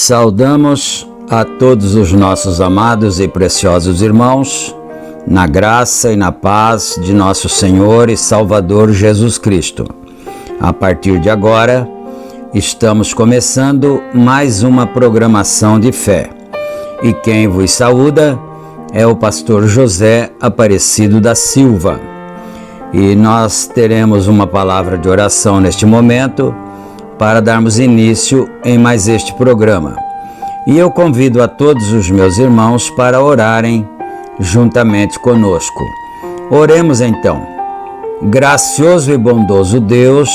Saudamos a todos os nossos amados e preciosos irmãos, na graça e na paz de nosso Senhor e Salvador Jesus Cristo. A partir de agora, estamos começando mais uma programação de fé. E quem vos saúda é o pastor José Aparecido da Silva. E nós teremos uma palavra de oração neste momento, para darmos início em mais este programa. E eu convido a todos os meus irmãos para orarem juntamente conosco. Oremos então. Gracioso e bondoso Deus,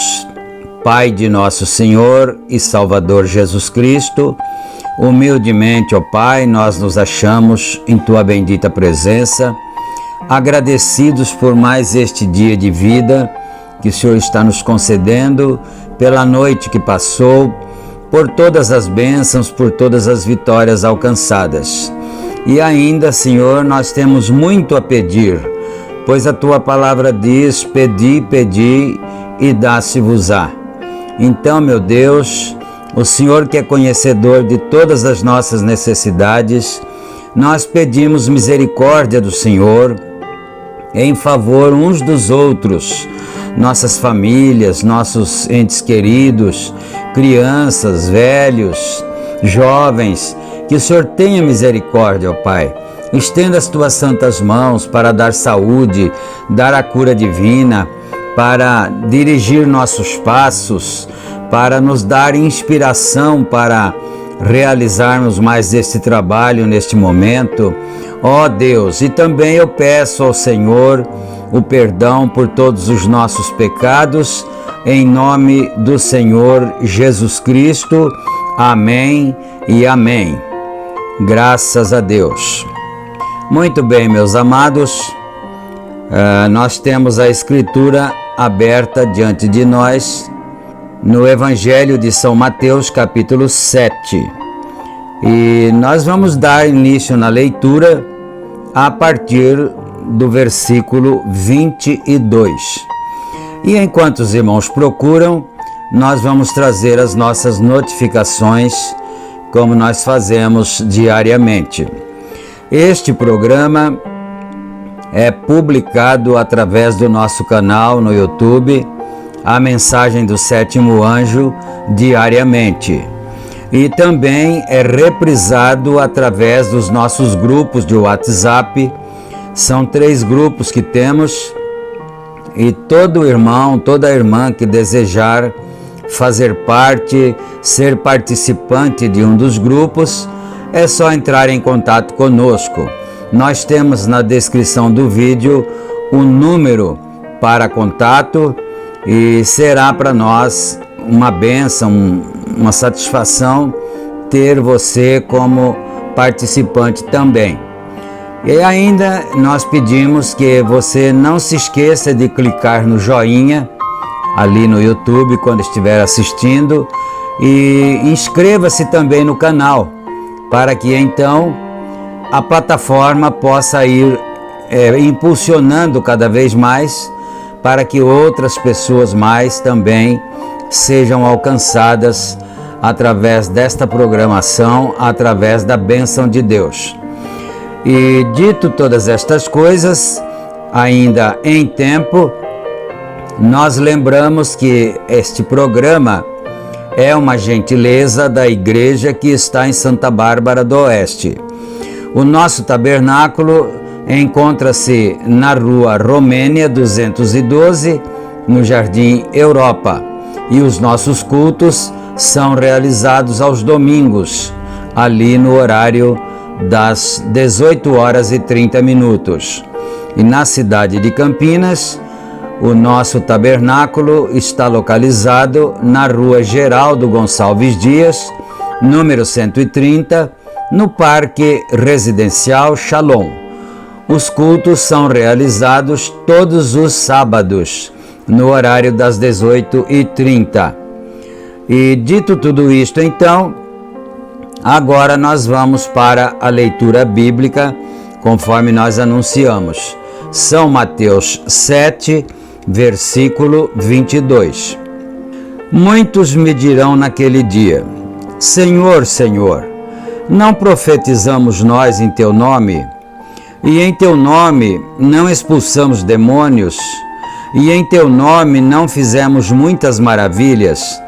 Pai de nosso Senhor e Salvador Jesus Cristo, humildemente, ó Pai, nós nos achamos em Tua bendita presença, agradecidos por mais este dia de vida que o Senhor está nos concedendo, pela noite que passou, por todas as bênçãos, por todas as vitórias alcançadas. E ainda, Senhor, nós temos muito a pedir, pois a Tua palavra diz: pedi, pedi e dá-se-vos-á. Então, meu Deus, o Senhor que é conhecedor de todas as nossas necessidades, nós pedimos misericórdia do Senhor em favor uns dos outros, nossas famílias, nossos entes queridos, crianças, velhos, jovens, que o Senhor tenha misericórdia, ó Pai. Estenda as Tuas santas mãos para dar saúde, dar a cura divina, para dirigir nossos passos, para nos dar inspiração para realizarmos mais este trabalho neste momento, ó Deus. E também eu peço ao Senhor o perdão por todos os nossos pecados, em nome do Senhor Jesus Cristo. Amém e amém. Graças a Deus. Muito bem, meus amados, nós temos a Escritura aberta diante de nós no Evangelho de São Mateus, capítulo 7. E nós vamos dar início na leitura a partir do versículo 22. E enquanto os irmãos procuram, nós vamos trazer as nossas notificações, como nós fazemos diariamente. Este programa é publicado através do nosso canal no YouTube, A Mensagem do Sétimo Anjo, diariamente. E também é reprisado através dos nossos grupos de WhatsApp. São 3 grupos que temos, e todo irmão, toda irmã que desejar fazer parte, ser participante de um dos grupos, é só entrar em contato conosco. Nós temos na descrição do vídeo o número para contato e será para nós uma bênção, uma satisfação ter você como participante também. E ainda nós pedimos que você não se esqueça de clicar no joinha ali no YouTube quando estiver assistindo, e inscreva-se também no canal, para que então a plataforma possa ir impulsionando cada vez mais, para que outras pessoas mais também sejam alcançadas através desta programação, através da bênção de Deus. E dito todas estas coisas, ainda em tempo, nós lembramos que este programa é uma gentileza da igreja que está em Santa Bárbara do Oeste. O nosso tabernáculo encontra-se na Rua Romênia 212, no Jardim Europa, e os nossos cultos são realizados aos domingos, ali no horário das 18h30. E na cidade de Campinas, o nosso tabernáculo está localizado na Rua Geraldo Gonçalves Dias, número 130, no Parque Residencial Shalom. Os cultos são realizados todos os sábados, no horário das 18h30. E dito tudo isto, então, agora nós vamos para a leitura bíblica, conforme nós anunciamos. São Mateus 7, versículo 22. Muitos me dirão naquele dia: Senhor, Senhor, não profetizamos nós em teu nome? E em teu nome não expulsamos demônios? E em teu nome não fizemos muitas maravilhas?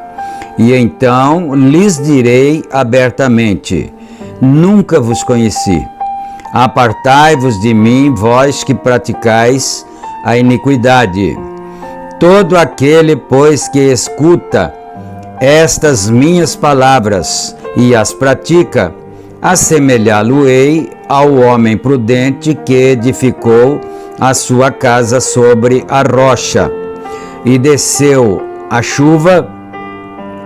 E então lhes direi abertamente: nunca vos conheci. Apartai-vos de mim, vós que praticais a iniquidade. Todo aquele, pois, que escuta estas minhas palavras e as pratica, assemelhá-lo-ei ao homem prudente que edificou a sua casa sobre a rocha. E desceu a chuva,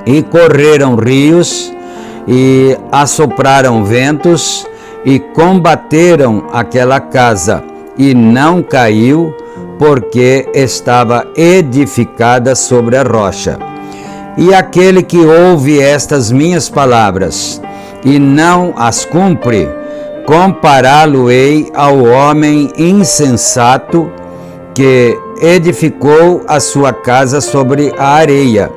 e correram rios, e assopraram ventos, e combateram aquela casa, e não caiu, porque estava edificada sobre a rocha. E aquele que ouve estas minhas palavras e não as cumpre, compará-lo-ei ao homem insensato que edificou a sua casa sobre a areia.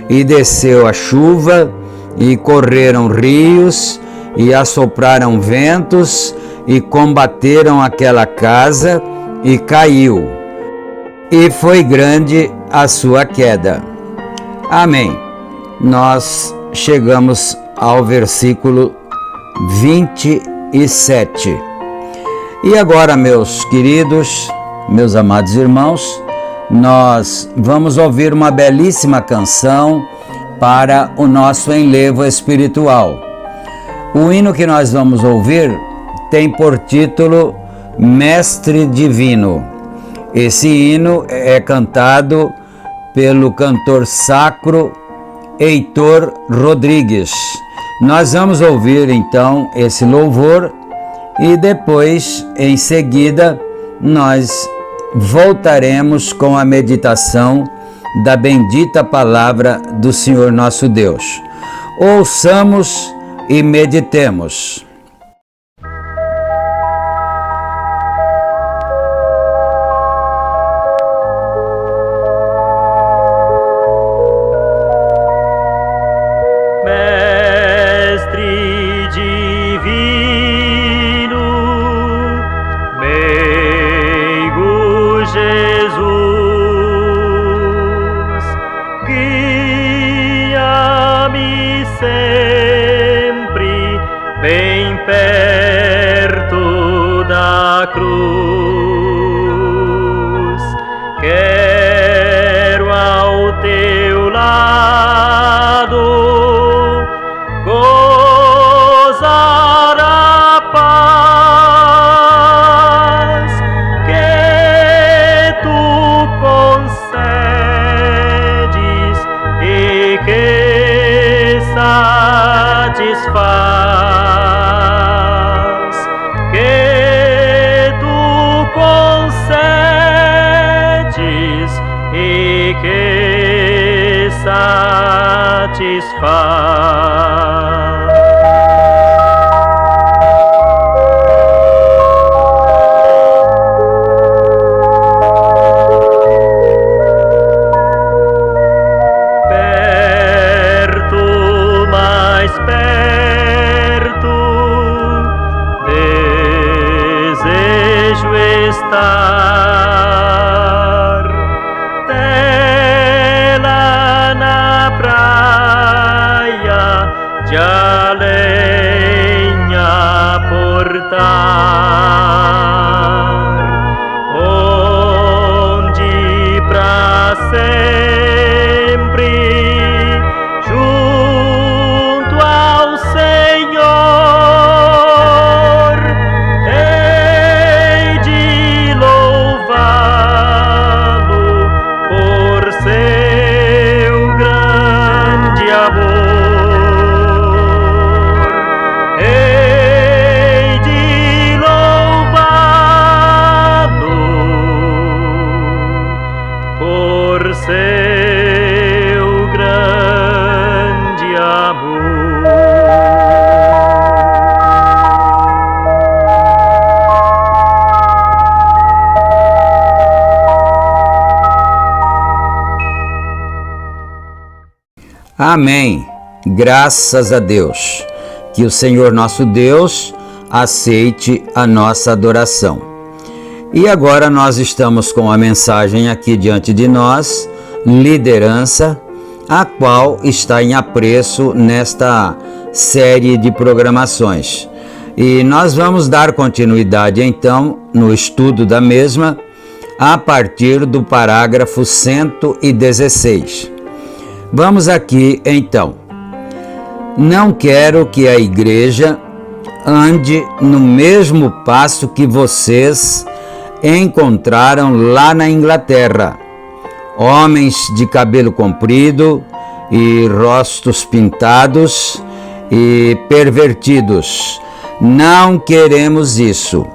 E desceu a chuva, e correram rios, e assopraram ventos, e combateram aquela casa, e caiu, e foi grande a sua queda. Amém. Nós chegamos ao versículo 27. E agora, meus queridos, meus amados irmãos, nós vamos ouvir uma belíssima canção para o nosso enlevo espiritual. O hino que nós vamos ouvir tem por título Mestre Divino. Esse hino é cantado pelo cantor sacro Heitor Rodrigues. Nós vamos ouvir então esse louvor e depois, em seguida, nós voltaremos com a meditação da bendita palavra do Senhor nosso Deus. Ouçamos e meditemos. Bem perto da cruz, quero ao teu lado gozar a paz que tu concedes e que satisfaz. Que satisfaz. Perto, mais perto, desejo estar. De além aportar, onde pra sempre junto ao Senhor hei de louvá-lo por seu grande amor. Seu grande amor. Amém. Graças a Deus. Que o Senhor nosso Deus aceite a nossa adoração. E agora nós estamos com a mensagem aqui diante de nós, liderança, a qual está em apreço nesta série de programações. E nós vamos dar continuidade então no estudo da mesma a partir do parágrafo 116. Vamos aqui então. Não quero que a igreja ande no mesmo passo que vocês encontraram lá na Inglaterra, homens de cabelo comprido e rostos pintados e pervertidos. Não queremos isso.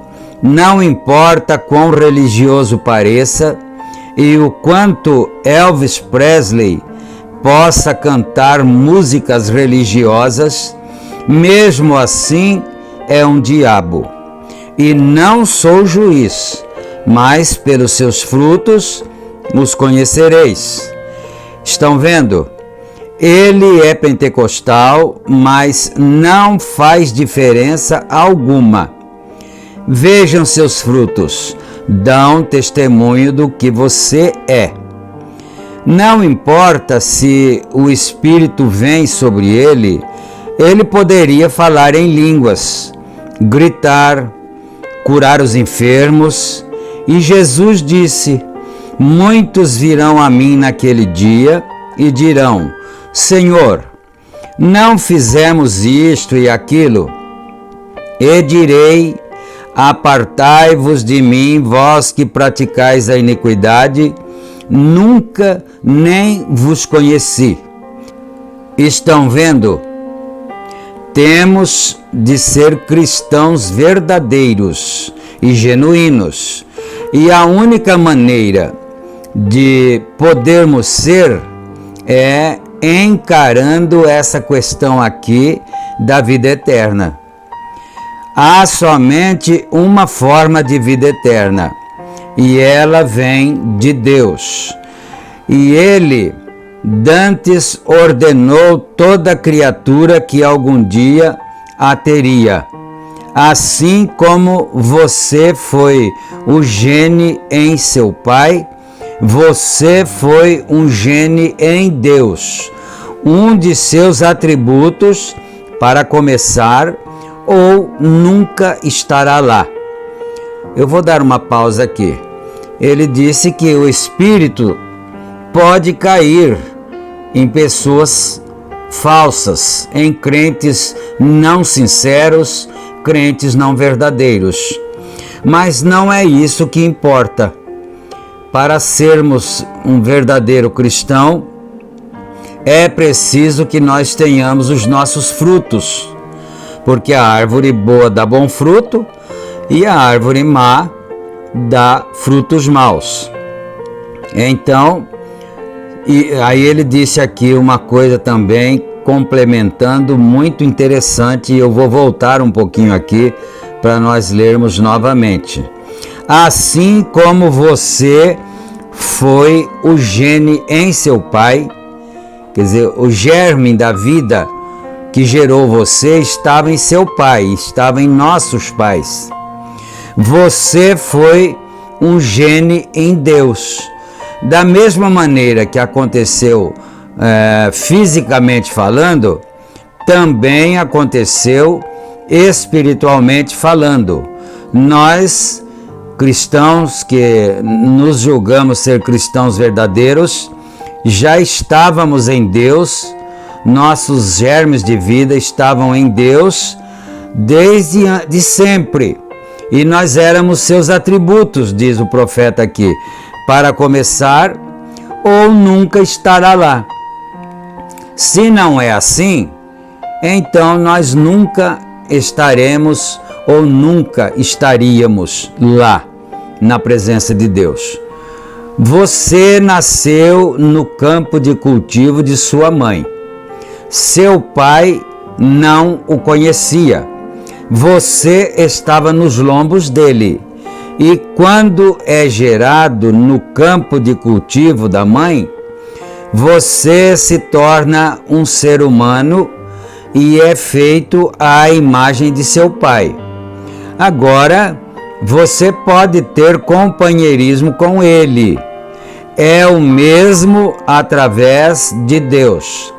Não importa quão religioso pareça e o quanto Elvis Presley possa cantar músicas religiosas, mesmo assim é um diabo. E não sou juiz, mas pelos seus frutos os conhecereis. Estão vendo? Ele é pentecostal, mas não faz diferença alguma. Vejam seus frutos, dão testemunho do que você é. Não importa se o Espírito vem sobre ele, ele poderia falar em línguas, gritar, curar os enfermos. E Jesus disse: muitos virão a mim naquele dia e dirão: Senhor, não fizemos isto e aquilo, e direi: apartai-vos de mim, vós que praticais a iniquidade, nunca nem vos conheci. Estão vendo? Temos de ser cristãos verdadeiros e genuínos, e a única maneira de podermos ser é encarando essa questão aqui da vida eterna. Há somente uma forma de vida eterna, e ela vem de Deus. E Ele dantes ordenou toda criatura que algum dia a teria. Assim como você foi o gene em seu pai, você foi um gene em Deus. Um de seus atributos, para começar, ou nunca estará lá. Eu vou dar uma pausa aqui. Ele disse que o Espírito pode cair em pessoas falsas, em crentes não sinceros, crentes não verdadeiros. Mas não é isso que importa. Para sermos um verdadeiro cristão, é preciso que nós tenhamos os nossos frutos, porque a árvore boa dá bom fruto e a árvore má dá frutos maus. Então, e aí ele disse aqui uma coisa também, complementando, muito interessante, e eu vou voltar um pouquinho aqui para nós lermos novamente. Assim como você foi o gene em seu pai, quer dizer, o germe da vida que gerou você estava em seu pai, estava em nossos pais. Você foi um gene em Deus. Da mesma maneira que aconteceu fisicamente falando, também aconteceu espiritualmente falando. Nós, cristãos que nos julgamos ser cristãos verdadeiros, já estávamos em Deus, nossos germes de vida estavam em Deus desde de sempre. E nós éramos seus atributos, diz o profeta aqui, para começar, ou nunca estará lá. Se não é assim, então nós nunca estaremos ou nunca estaríamos lá, na presença de Deus. Você nasceu no campo de cultivo de sua mãe. Seu pai não o conhecia. Você estava nos lombos dele. E quando é gerado no campo de cultivo da mãe, você se torna um ser humano e é feito à imagem de seu pai. Agora, você pode ter companheirismo com ele. É o mesmo através de Deus.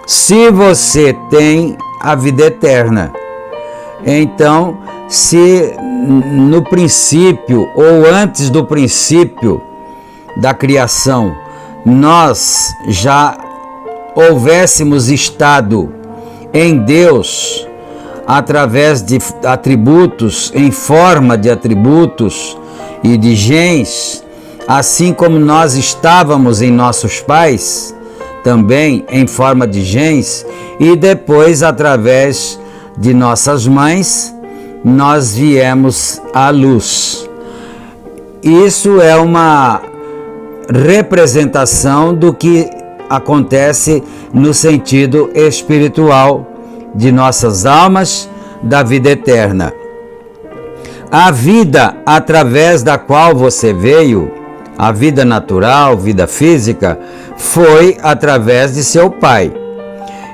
Se você tem a vida eterna, então, se no princípio ou antes do princípio da criação nós já houvéssemos estado em Deus através de atributos, em forma de atributos e de genes, assim como nós estávamos em nossos pais, também em forma de genes, e depois através de nossas mães, nós viemos à luz. Isso é uma representação do que acontece no sentido espiritual de nossas almas, da vida eterna. A vida através da qual você veio, a vida natural, vida física, foi através de seu pai.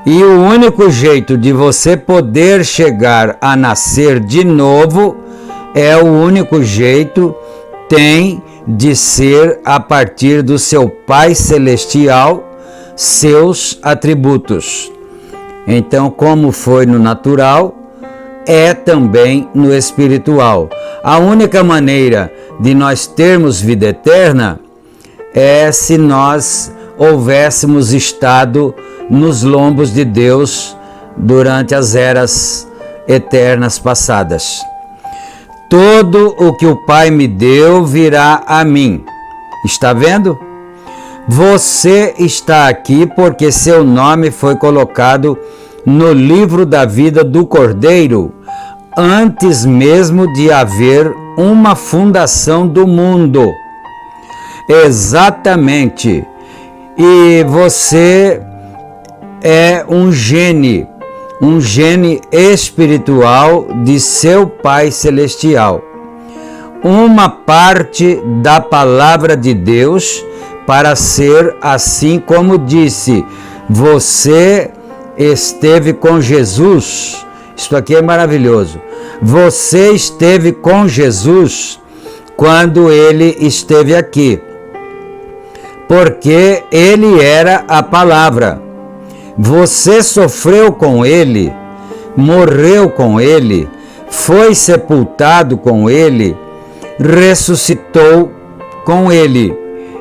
E o único jeito de você poder chegar a nascer de novo é o único jeito tem de ser a partir do seu Pai Celestial, seus atributos. Então, como foi no natural, é também no espiritual. A única maneira de nós termos vida eterna é se nós houvéssemos estado nos lombos de Deus durante as eras eternas passadas. Todo o que o Pai me deu virá a mim. Está vendo? Você está aqui porque seu nome foi colocado no livro da vida do Cordeiro antes mesmo de haver uma fundação do mundo. Exatamente. E você é um gene espiritual de seu Pai Celestial. Uma parte da palavra de Deus para ser assim como disse, você esteve com Jesus. Isto aqui é maravilhoso. Você esteve com Jesus quando ele esteve aqui, porque ele era a palavra. Você sofreu com ele, morreu com ele, foi sepultado com ele, ressuscitou com ele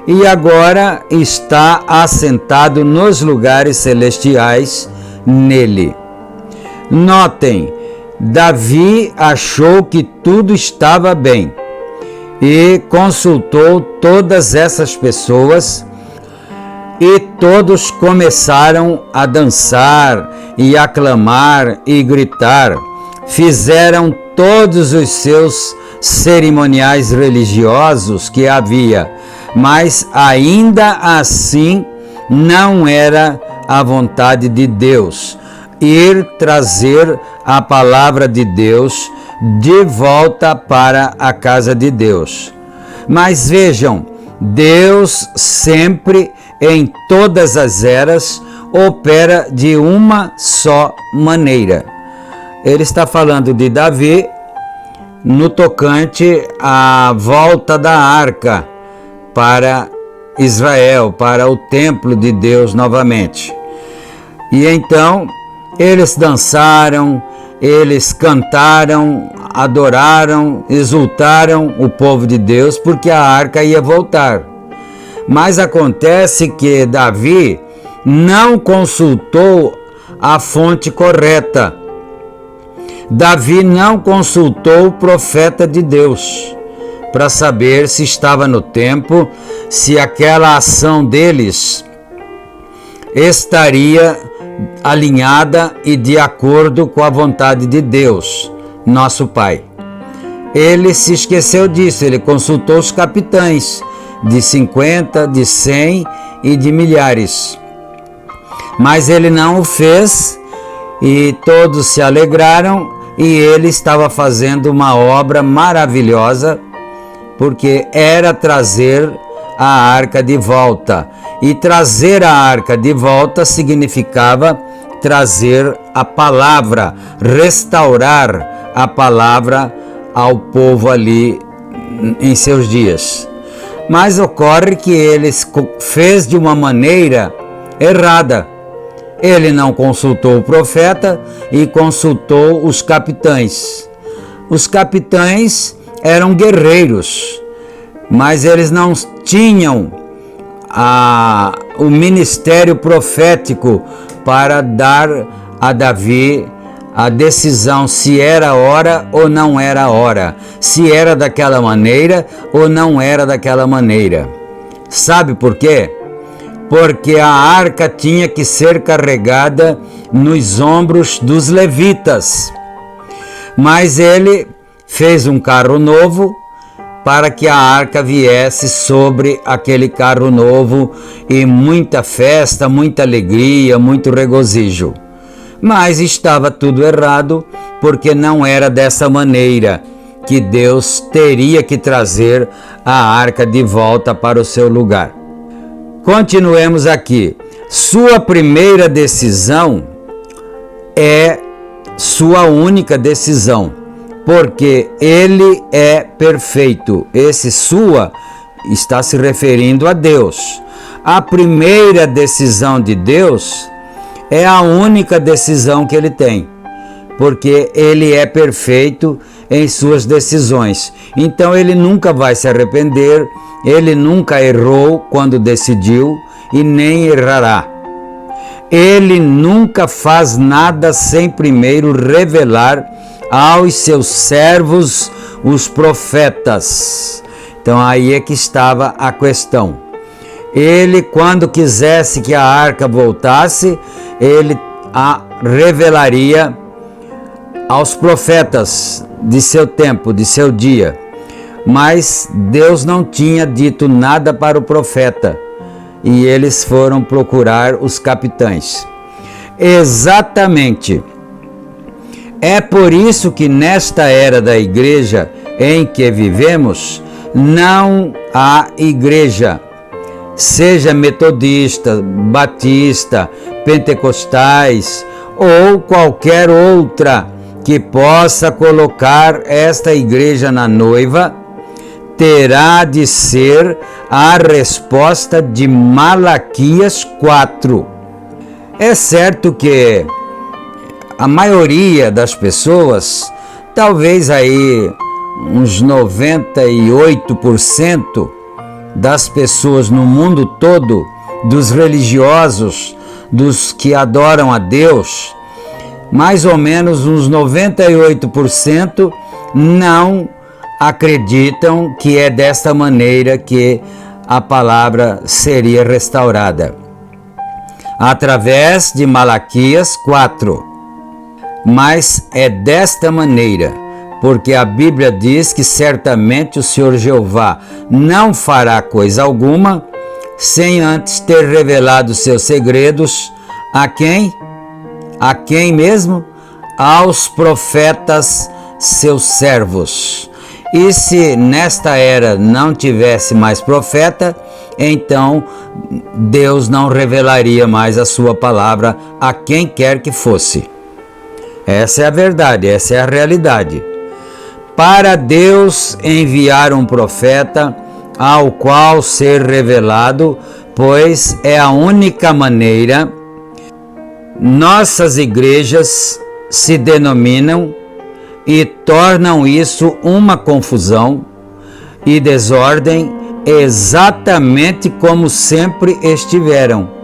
e agora está assentado nos lugares celestiais nele. Notem, Davi achou que tudo estava bem e consultou todas essas pessoas e todos começaram a dançar e aclamar e gritar. Fizeram todos os seus cerimoniais religiosos que havia, mas ainda assim não era a vontade de Deus ir trazer a palavra de Deus de volta para a casa de Deus. Mas vejam, Deus sempre, em todas as eras, opera de uma só maneira. Ele está falando de Davi no tocante à volta da arca para Israel, para o templo de Deus novamente. E então eles dançaram, eles cantaram, adoraram, exultaram o povo de Deus porque a arca ia voltar. Mas acontece que Davi não consultou a fonte correta. Davi não consultou o profeta de Deus para saber se estava no tempo, se aquela ação deles estaria alinhada e de acordo com a vontade de Deus, nosso Pai. Ele se esqueceu disso, ele consultou os capitães de 50, de 100 e de milhares. Mas ele não o fez e todos se alegraram e ele estava fazendo uma obra maravilhosa, porque era trazer a arca de volta. E trazer a arca de volta significava trazer a palavra, restaurar a palavra ao povo ali em seus dias. Mas ocorre que ele fez de uma maneira errada. Ele não consultou o profeta e consultou os capitães. Os capitães eram guerreiros, mas eles não tinham o ministério profético para dar a Davi a decisão se era hora ou não era hora, se era daquela maneira ou não era daquela maneira. Sabe por quê? Porque a arca tinha que ser carregada nos ombros dos levitas. Mas ele fez um carro novo para que a arca viesse sobre aquele carro novo e muita festa, muita alegria, muito regozijo. Mas estava tudo errado, porque não era dessa maneira que Deus teria que trazer a arca de volta para o seu lugar. Continuemos aqui. Sua primeira decisão é sua única decisão, porque ele é perfeito. Esse sua está se referindo a Deus. A primeira decisão de Deus é a única decisão que ele tem, porque ele é perfeito, em suas decisões. Então ele nunca vai se arrepender, ele nunca errou quando decidiu e nem errará. Ele nunca faz nada sem primeiro revelar aos seus servos, os profetas. Então aí é que estava a questão. Ele, quando quisesse que a arca voltasse, ele a revelaria aos profetas de seu tempo, de seu dia. Mas Deus não tinha dito nada para o profeta e eles foram procurar os capitães. Exatamente. É por isso que nesta era da igreja em que vivemos, não há igreja, seja metodista, batista, pentecostais ou qualquer outra que possa colocar esta igreja na noiva, terá de ser a resposta de Malaquias 4. É certo que a maioria das pessoas, talvez aí uns 98% das pessoas no mundo todo, dos religiosos, dos que adoram a Deus, mais ou menos uns 98% não acreditam que é desta maneira que a palavra seria restaurada. Através de Malaquias 4. Mas é desta maneira, porque a Bíblia diz que certamente o Senhor Jeová não fará coisa alguma sem antes ter revelado seus segredos a quem? A quem mesmo? Aos profetas, seus servos. E se nesta era não tivesse mais profeta, então Deus não revelaria mais a sua palavra a quem quer que fosse. Essa é a verdade, essa é a realidade. Para Deus enviar um profeta ao qual ser revelado, pois é a única maneira. Nossas igrejas se denominam e tornam isso uma confusão e desordem, exatamente como sempre estiveram.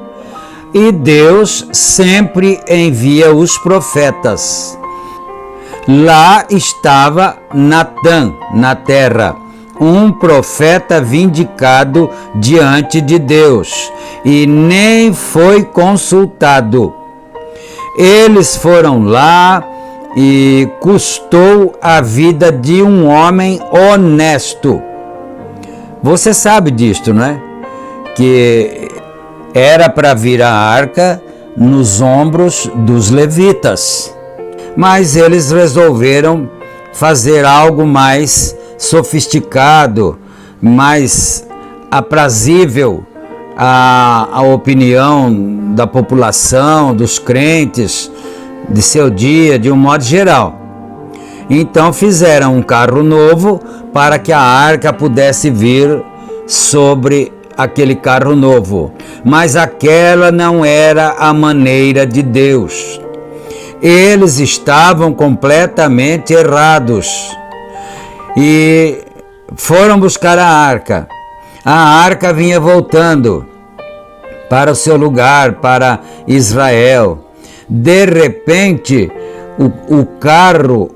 E Deus sempre envia os profetas. Lá estava Natã na terra, um profeta vindicado diante de Deus, e nem foi consultado. Eles foram lá e custou a vida de um homem honesto. Você sabe disto, não é? Que era para vir a arca nos ombros dos levitas. Mas eles resolveram fazer algo mais sofisticado, mais aprazível à opinião da população, dos crentes, de seu dia, de um modo geral. Então fizeram um carro novo para que a arca pudesse vir sobre aquele carro novo. Mas aquela não era a maneira de Deus. Eles estavam completamente errados e foram buscar a arca. A arca vinha voltando para o seu lugar, para Israel. De repente, o carro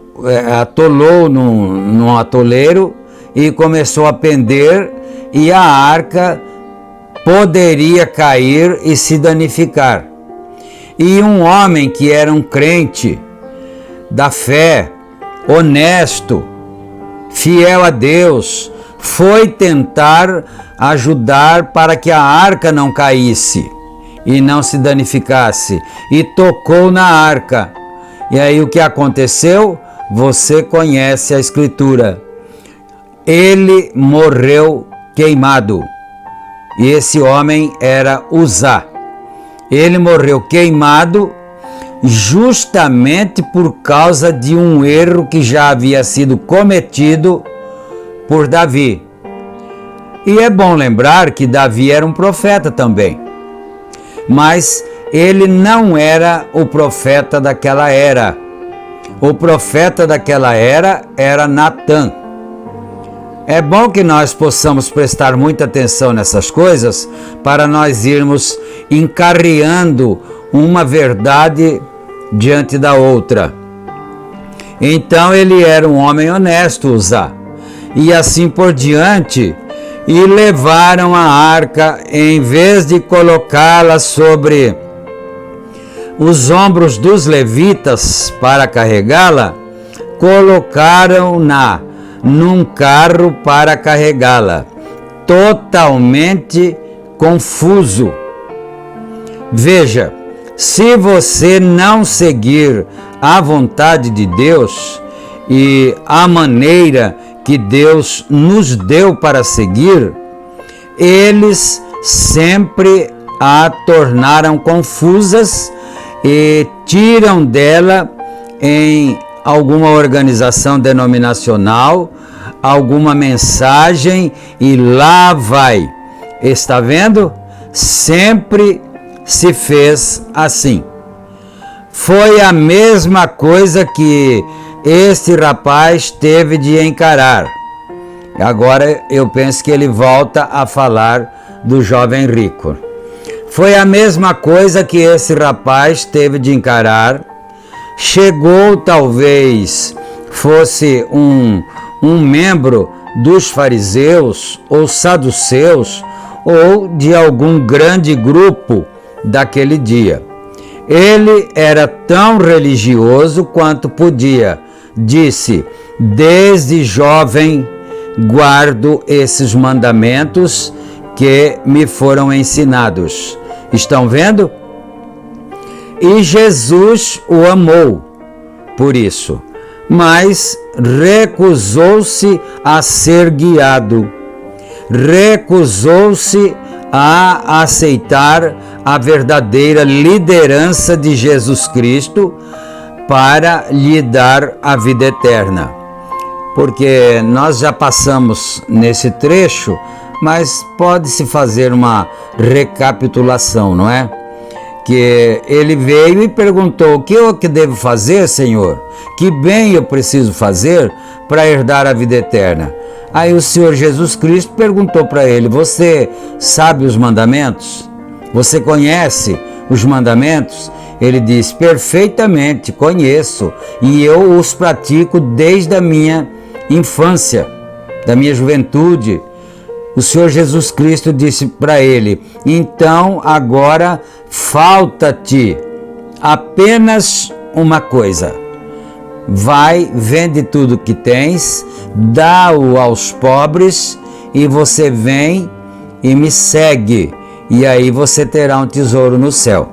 atolou num atoleiro e começou a pender, e a arca poderia cair e se danificar. E um homem que era um crente da fé, honesto, fiel a Deus, foi tentar ajudar para que a arca não caísse e não se danificasse, e tocou na arca. E aí o que aconteceu? Você conhece a Escritura. Ele morreu queimado. E esse homem era Uzá. Ele morreu queimado justamente por causa de um erro que já havia sido cometido por Davi. E é bom lembrar que Davi era um profeta também. Mas ele não era o profeta daquela era. O profeta daquela era Natã. É bom que nós possamos prestar muita atenção nessas coisas para nós irmos encarreando uma verdade diante da outra. Então ele era um homem honesto, Uzá, e assim por diante, e levaram a arca, em vez de colocá-la sobre os ombros dos levitas para carregá-la, colocaram-na num carro para carregá-la, totalmente confuso. Veja, se você não seguir a vontade de Deus e a maneira que Deus nos deu para seguir, eles sempre a tornaram confusas e tiram dela em alguma organização denominacional, alguma mensagem e lá vai. Está vendo? Sempre se fez assim. Foi a mesma coisa que este rapaz teve de encarar. Agora eu penso que ele volta a falar do jovem rico. Foi a mesma coisa que esse rapaz teve de encarar. Chegou, talvez fosse um membro dos fariseus ou saduceus ou de algum grande grupo daquele dia. Ele era tão religioso quanto podia. Disse: desde jovem guardo esses mandamentos que me foram ensinados. Estão vendo? E Jesus o amou por isso, mas recusou-se a ser guiado, recusou-se a aceitar a verdadeira liderança de Jesus Cristo para lhe dar a vida eterna. Porque nós já passamos nesse trecho, mas pode-se fazer uma recapitulação, não é? Que ele veio e perguntou: o que eu devo fazer, Senhor? Que bem eu preciso fazer para herdar a vida eterna? Aí o Senhor Jesus Cristo perguntou para ele: você sabe os mandamentos? Você conhece os mandamentos? Ele disse: perfeitamente, conheço, e eu os pratico desde a minha infância, da minha juventude. O Senhor Jesus Cristo disse para ele: então agora falta-te apenas uma coisa. Vai, vende tudo que tens, dá-o aos pobres e você vem e me segue, e aí você terá um tesouro no céu.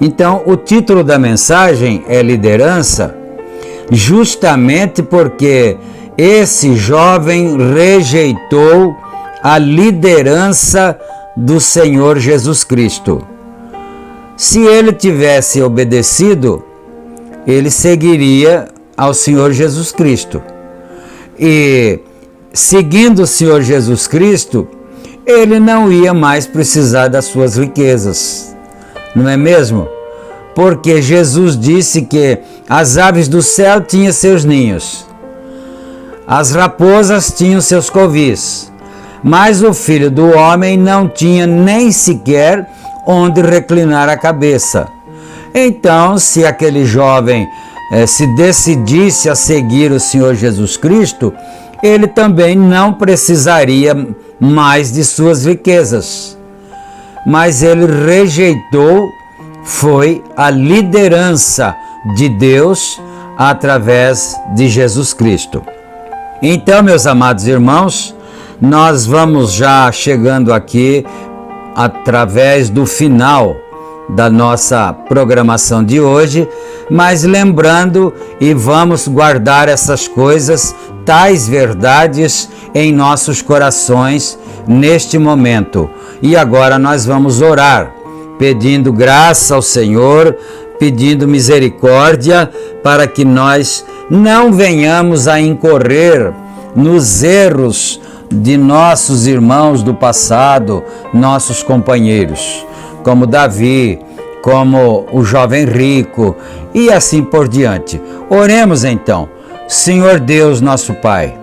Então, o título da mensagem é liderança, justamente porque esse jovem rejeitou a liderança do Senhor Jesus Cristo. Se ele tivesse obedecido, ele seguiria ao Senhor Jesus Cristo. E, seguindo o Senhor Jesus Cristo, ele não ia mais precisar das suas riquezas. Não é mesmo? Porque Jesus disse que as aves do céu tinham seus ninhos, as raposas tinham seus covis, mas o Filho do Homem não tinha nem sequer onde reclinar a cabeça. Então, se aquele jovem se decidisse a seguir o Senhor Jesus Cristo, ele também não precisaria mais de suas riquezas. Mas ele rejeitou, foi a liderança de Deus através de Jesus Cristo. Então, meus amados irmãos, nós vamos já chegando aqui através do final da nossa programação de hoje, mas lembrando, e vamos guardar essas coisas, tais verdades em nossos corações neste momento. E agora nós vamos orar, pedindo graça ao Senhor, pedindo misericórdia, para que nós não venhamos a incorrer nos erros de nossos irmãos do passado, nossos companheiros, como Davi, como o jovem rico e assim por diante. Oremos então. Senhor Deus, nosso Pai,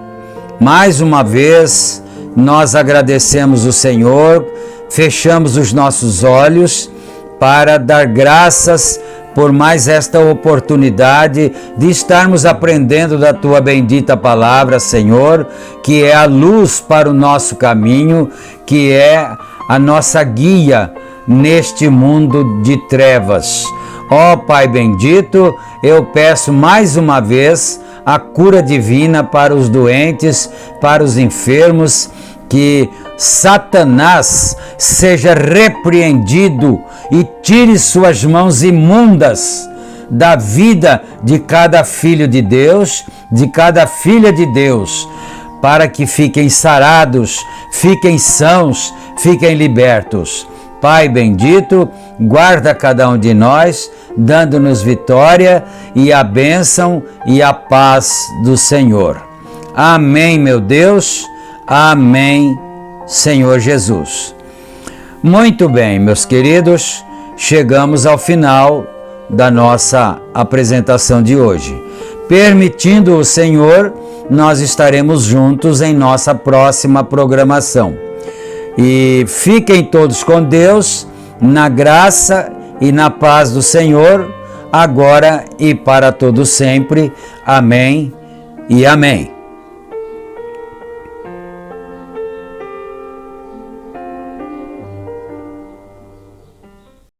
mais uma vez nós agradecemos o Senhor, fechamos os nossos olhos para dar graças por mais esta oportunidade de estarmos aprendendo da Tua bendita palavra, Senhor, que é a luz para o nosso caminho, que é a nossa guia neste mundo de trevas. Ó Pai bendito, eu peço mais uma vez a cura divina para os doentes, para os enfermos, que Satanás seja repreendido e tire suas mãos imundas da vida de cada filho de Deus, de cada filha de Deus, para que fiquem sarados, fiquem sãos, fiquem libertos. Pai bendito, guarda cada um de nós, dando-nos vitória e a bênção e a paz do Senhor. Amém, meu Deus. Amém, Senhor Jesus. Muito bem, meus queridos, chegamos ao final da nossa apresentação de hoje. Permitindo o Senhor, nós estaremos juntos em nossa próxima programação. E fiquem todos com Deus, na graça e na paz do Senhor, agora e para todo sempre. Amém e amém.